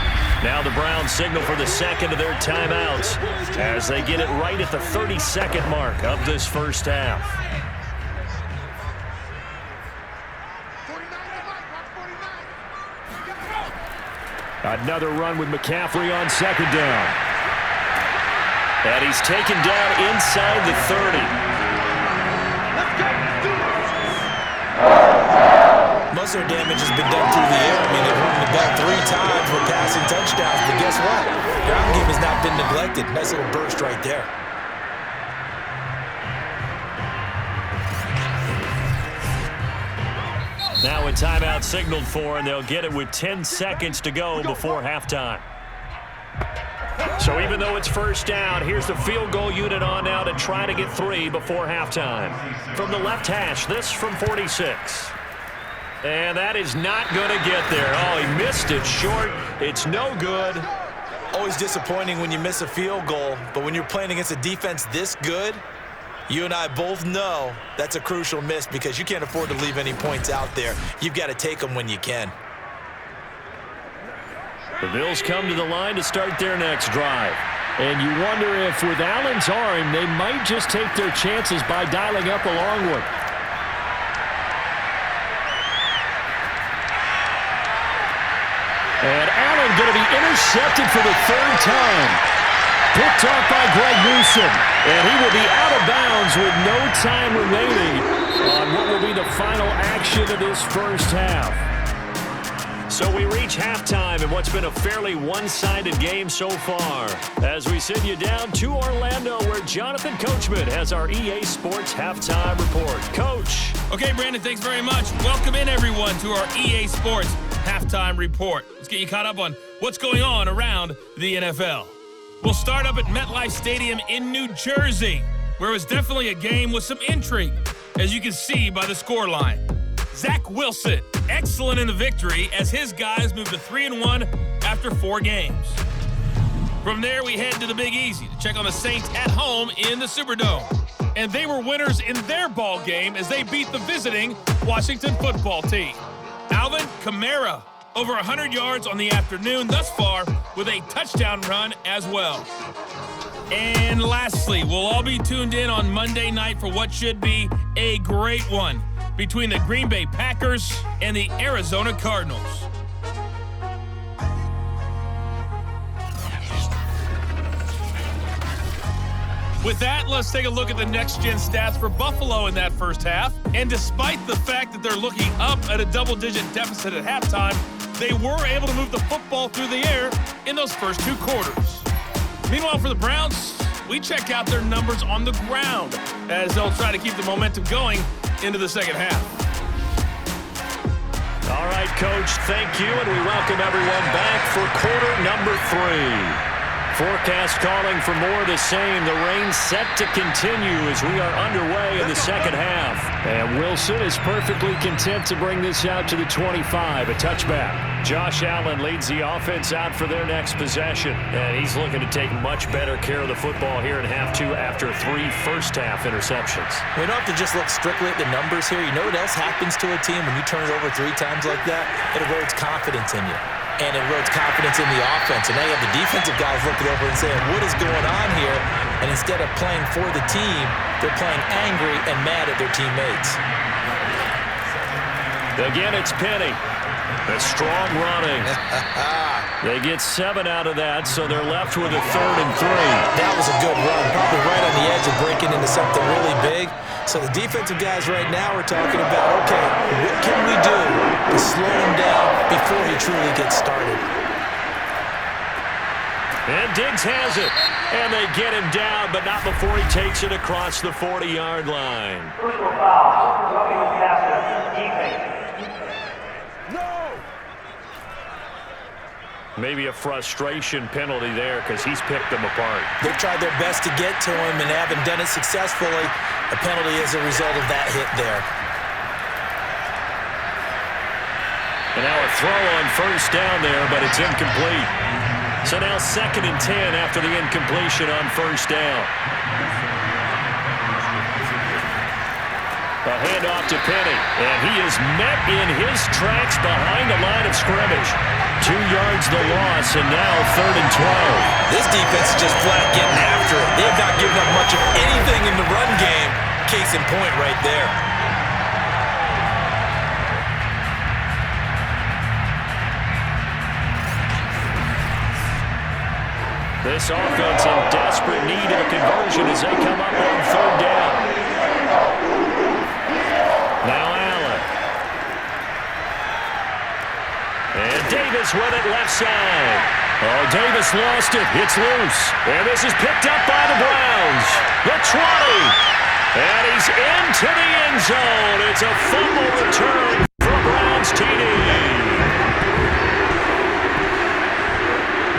Now the Browns signal for the second of their timeouts as they get it right at the 30-second mark of this first half. Another run with McCaffrey on second down. And he's taken down inside the 30. Most of their damage has been done through the air. I mean, they've rung the bell 3 times with passing touchdowns, but guess what? Ground game has not been neglected. Nice little burst right there. Now a timeout signaled for, and they'll get it with 10 seconds to go before halftime. So even though it's first down, here's the field goal unit on now to try to get 3 before halftime. From the left hash, this from 46. And that is not going to get there. Oh, he missed it short. It's no good. Always disappointing when you miss a field goal, but when you're playing against a defense this good, you and I both know that's a crucial miss because you can't afford to leave any points out there. You've got to take them when you can. The Bills come to the line to start their next drive. And you wonder if with Allen's arm, they might just take their chances by dialing up a long one. And Allen going to be intercepted for the 3rd time. Picked off by Greg Newsome. And he will be out of bounds with no time remaining on what will be the final action of this first half. So we reach halftime in what's been a fairly one-sided game so far. As we send you down to Orlando, where Jonathan Coachman has our EA Sports Halftime Report. Coach. Okay, Brandon, thanks very much. Welcome in, everyone, to our EA Sports Halftime Report. Let's get you caught up on what's going on around the NFL. We'll start up at MetLife Stadium in New Jersey, where it was definitely a game with some intrigue, as you can see by the scoreline. Zach Wilson, excellent in the victory as his guys moved to 3-1 after 4 games. From there, we head to the Big Easy to check on the Saints at home in the Superdome. And they were winners in their ball game as they beat the visiting Washington football team. Alvin Kamara, over 100 yards on the afternoon thus far with a touchdown run as well. And lastly, we'll all be tuned in on Monday night for what should be a great one between the Green Bay Packers and the Arizona Cardinals. With that, let's take a look at the next-gen stats for Buffalo in that first half. And despite the fact that they're looking up at a double-digit deficit at halftime, they were able to move the football through the air in those first 2 quarters. Meanwhile, for the Browns, we check out their numbers on the ground as they'll try to keep the momentum going into the second half. All right, Coach, thank you, and we welcome everyone back for quarter number 3. Forecast calling for more of the same. The rain set to continue as we are underway in the second half. And Wilson is perfectly content to bring this out to the 25, a touchback. Josh Allen leads the offense out for their next possession, and he's looking to take much better care of the football here in half 2 after 3 first-half interceptions. We don't have to just look strictly at the numbers here. You know what else happens to a team when you turn it over 3 times like that? It erodes confidence in you. And it erodes confidence in the offense. And now you have the defensive guys looking over and saying, what is going on here? And instead of playing for the team, they're playing angry and mad at their teammates. Again, it's Penny. A strong running. They get 7 out of that, so they're left with a 3rd and 3. That was a good run. Probably right on the edge of breaking into something really big. So the defensive guys right now are talking about, okay, what can we do to slow him down before he truly gets started? And Diggs has it. And they get him down, but not before he takes it across the 40-yard line. Personal foul. Roughing the passer. Defense. Maybe a frustration penalty there because he's picked them apart. They've tried their best to get to him and haven't done it successfully. A penalty as a result of that hit there. And now a throw on first down there, but it's incomplete. So now 2nd and 10 after the incompletion on first down. A handoff to Penny, and he is met in his tracks behind the line of scrimmage. 2 yards the loss, and now 3rd and 12. This defense is just flat getting after it. They have not given up much of anything in the run game. Case in point right there. This offense in desperate need of a conversion as they come up on 3rd down. Now Allen. And Davis with it left side. Oh, Davis lost it. It's loose. And this is picked up by the Browns. The 20. And he's into the end zone. It's a fumble return for Browns TD.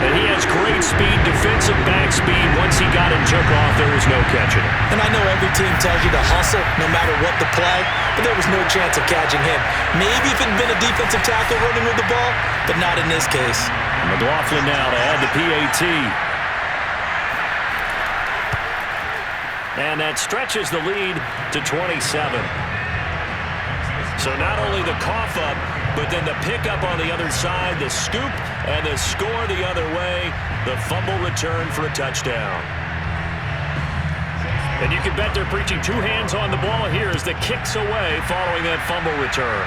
And he has great speed, defensive back speed. Once he got it and took off, there was no catching it. And I know every team tells you to hustle no matter what the play, but there was no chance of catching him. Maybe if it had been a defensive tackle running with the ball, but not in this case. McLaughlin now to add the PAT. And that stretches the lead to 27. So not only the cough up, but then the pickup on the other side, the scoop, and the score the other way, the fumble return for a touchdown. And you can bet they're preaching 2 hands on the ball here as the kick's away following that fumble return.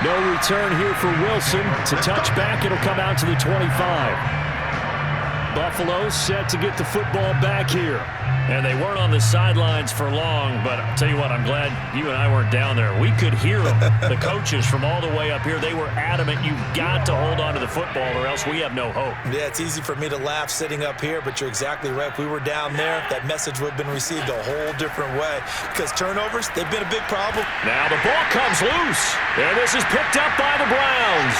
No return here for Wilson. It's a touchback. It'll come out to the 25. Buffalo set to get the football back here. And they weren't on the sidelines for long, but I'll tell you what, I'm glad you and I weren't down there. We could hear them, the coaches from all the way up here. They were adamant, you've got to hold on to the football or else we have no hope. Yeah, it's easy for me to laugh sitting up here, but you're exactly right. If we were down there, that message would have been received a whole different way because turnovers, they've been a big problem. Now the ball comes loose, and this is picked up by the Browns.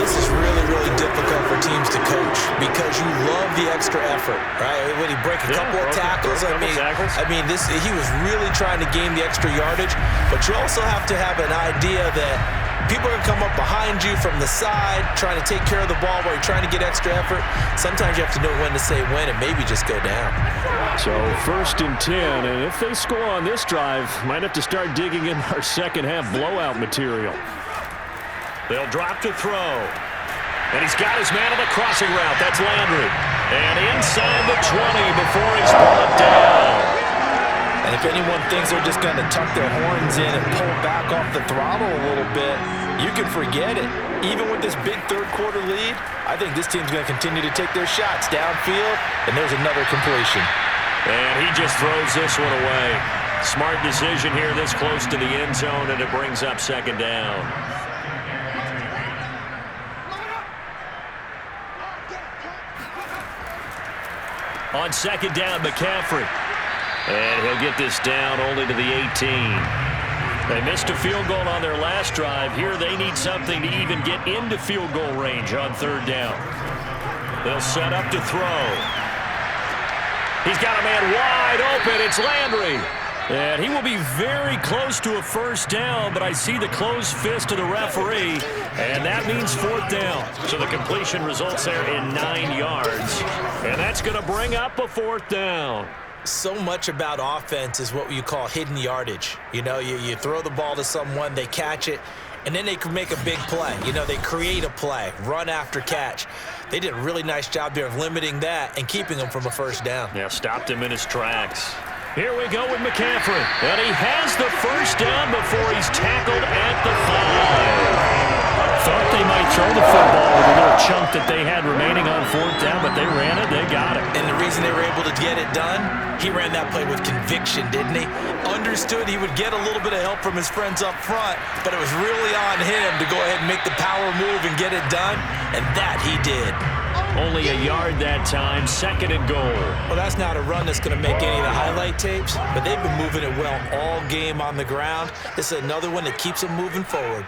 This is really, really difficult for teams to coach because you love the extra effort, right? When he break a couple of tackles, I mean, he was really trying to gain the extra yardage, but you also have to have an idea that people are going to come up behind you from the side trying to take care of the ball while you're trying to get extra effort. Sometimes you have to know when to say when and maybe just go down. So 1st and 10, and if they score on this drive, might have to start digging in our second half blowout material. They'll drop to throw. And he's got his man on the crossing route. That's Landry. And inside the 20 before he's brought down. And if anyone thinks they're just going to tuck their horns in and pull back off the throttle a little bit, you can forget it. Even with this big 3rd quarter lead, I think this team's going to continue to take their shots downfield, and there's another completion. And he just throws this one away. Smart decision here this close to the end zone, and it brings up 2nd down. On 2nd down, McCaffrey. And he'll get this down only to the 18. They missed a field goal on their last drive. Here they need something to even get into field goal range on 3rd down. They'll set up to throw. He's got a man wide open. It's Landry. And he will be very close to a 1st down, but I see the closed fist of the referee, and that means 4th down. So the completion results there in 9 yards, and that's going to bring up a 4th down. So much about offense is what you call hidden yardage. You know, you throw the ball to someone, they catch it, and then they can make a big play. You know, they create a play, run after catch. They did a really nice job there of limiting that and keeping him from a 1st down. Yeah, stopped him in his tracks. Here we go with McCaffrey. And he has the 1st down before he's tackled at the 5. Thought they might throw the football with a little chunk that they had remaining on 4th down, but they ran it, they got it. And the reason they were able to get it done, he ran that play with conviction, didn't he? Understood he would get a little bit of help from his friends up front, but it was really on him to go ahead and make the power move and get it done, and that he did. Only a yard that time, 2nd and goal. Well, that's not a run that's going to make any of the highlight tapes, but they've been moving it well all game on the ground. This is another one that keeps them moving forward.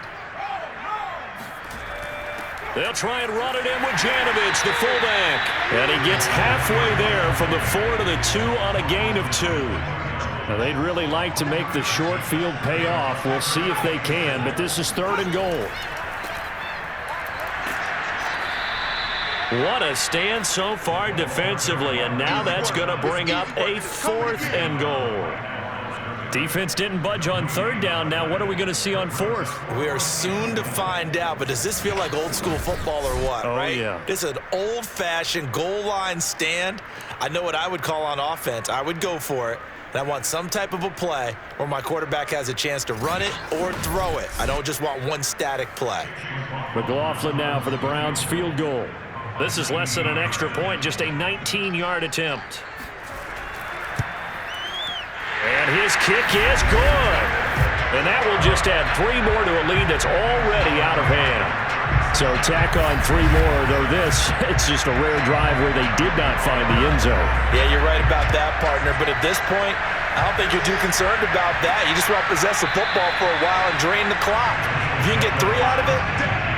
They'll try and run it in with Janovich, the fullback. And he gets halfway there from the 4 to the 2 on a gain of 2. Now, they'd really like to make the short field pay off. We'll see if they can, but this is 3rd and goal. What a stand so far defensively, and now that's going to bring up a 4th and goal. Defense didn't budge on 3rd down. Now what are we going to see on 4th? We are soon to find out, but does this feel like old school football or what, right? Yeah. This is an old-fashioned goal line stand. I know what I would call on offense. I would go for it. And I want some type of a play where my quarterback has a chance to run it or throw it. I don't just want one static play. McLaughlin now for the Browns field goal. This is less than an extra point, just a 19-yard attempt. And his kick is good. And that will just add 3 more to a lead that's already out of hand. So tack on 3 more, though it's just a rare drive where they did not find the end zone. Yeah, you're right about that, partner. But at this point, I don't think you're too concerned about that. You just want to possess the football for a while and drain the clock. If you can get 3 out of it,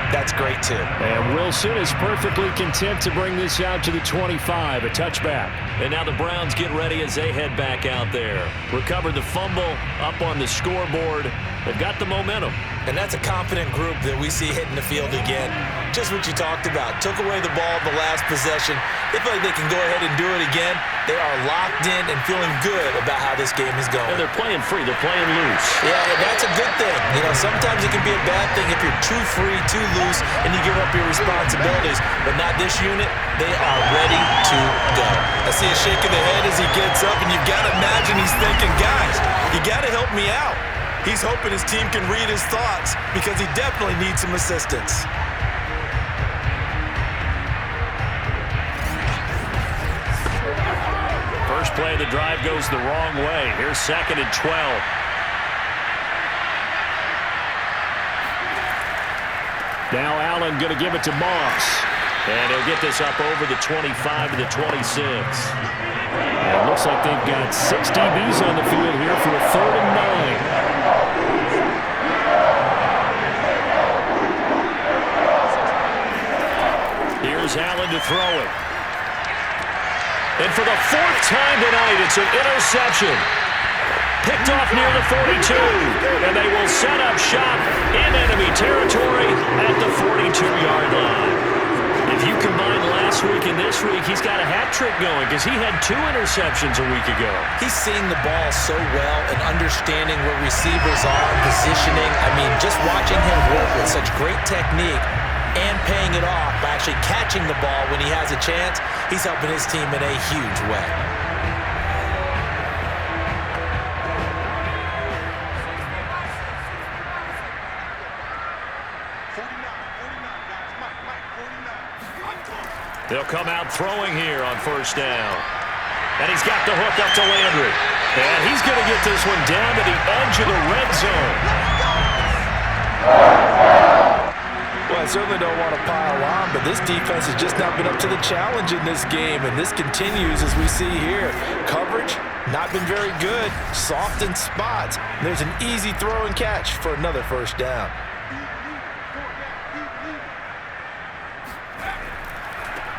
that's great, too. And Wilson is perfectly content to bring this out to the 25, a touchback. And now the Browns get ready as they head back out there. Recovered the fumble, up on the scoreboard. They've got the momentum. And that's a confident group that we see hitting the field again. Just what you talked about. Took away the ball the last possession. They feel like they can go ahead and do it again. They are locked in and feeling good about how this game is going. And they're playing free. They're playing loose. Yeah, that's a good thing. You know, sometimes it can be a bad thing if you're too free, too loose, and you give up your responsibilities. But not this unit. They are ready to go. I see a shake of the head as he gets up, and you've got to imagine he's thinking, guys, you got to help me out. He's hoping his team can read his thoughts because he definitely needs some assistance. First play of the drive goes the wrong way. Here's 2nd and 12. Now Allen going to give it to Moss. And he'll get this up over the 25 to the 26. And it looks like they've got 6 DBs on the field here for a 3rd and 9. Here's Allen to throw it. And for the 4th time tonight, it's an interception. Picked off near the 42. And they will set up shop in enemy territory at the 42-yard line. If you combine last week and this week, he's got a hat trick going because he had 2 interceptions a week ago. He's seeing the ball so well and understanding where receivers are, positioning. I mean, just watching him work with such great technique and paying it off by actually catching the ball when he has a chance, he's helping his team in a huge way. They'll come out throwing here on 1st down. And he's got the hook up to Landry. And he's going to get this one down to the edge of the red zone. Well, I certainly don't want to pile on, but this defense has just not been up to the challenge in this game, and this continues as we see here. Coverage, not been very good. Soft in spots. There's an easy throw and catch for another 1st down.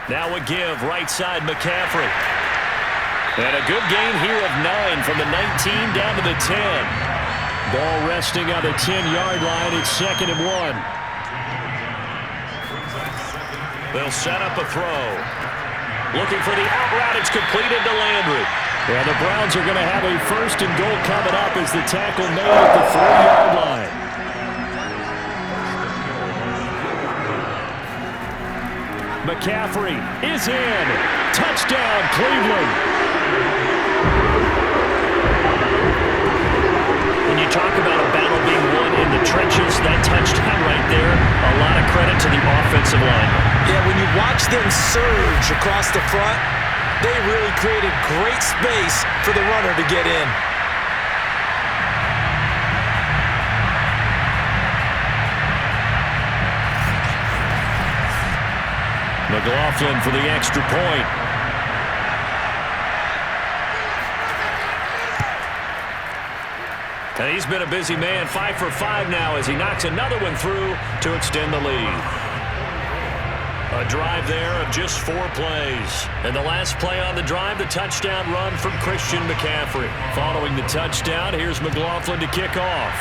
Now a give, right side McCaffrey. And a good gain here of 9 from the 19 down to the 10. Ball resting on the 10-yard line. It's 2nd and 1. They'll set up a throw. Looking for the out route. It's completed to Landry. And the Browns are going to have a 1st and goal coming up as the tackle made at the 4-yard line. McCaffrey is in. Touchdown, Cleveland. When you talk about a battle being won in the trenches, that touchdown right there, a lot of credit to the offensive line. Yeah, when you watch them surge across the front, they really created great space for the runner to get in. McLaughlin for the extra point. And he's been a busy man, 5 for 5 now as he knocks another one through to extend the lead. A drive there of just 4 plays. And the last play on the drive, the touchdown run from Christian McCaffrey. Following the touchdown, here's McLaughlin to kick off.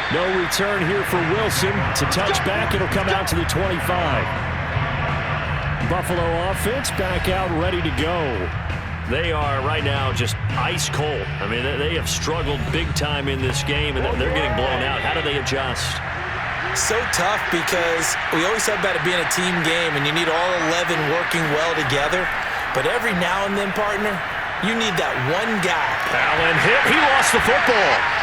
No return here for Wilson. It's a touchback. It'll come out to the 25. Buffalo offense back out ready to go. They are right now just ice cold. I mean, they have struggled big time in this game, and they're getting blown out. How do they adjust? So tough because we always talk about it being a team game, and you need all 11 working well together. But every now and then, partner, you need that one guy. Allen hit. He lost the football.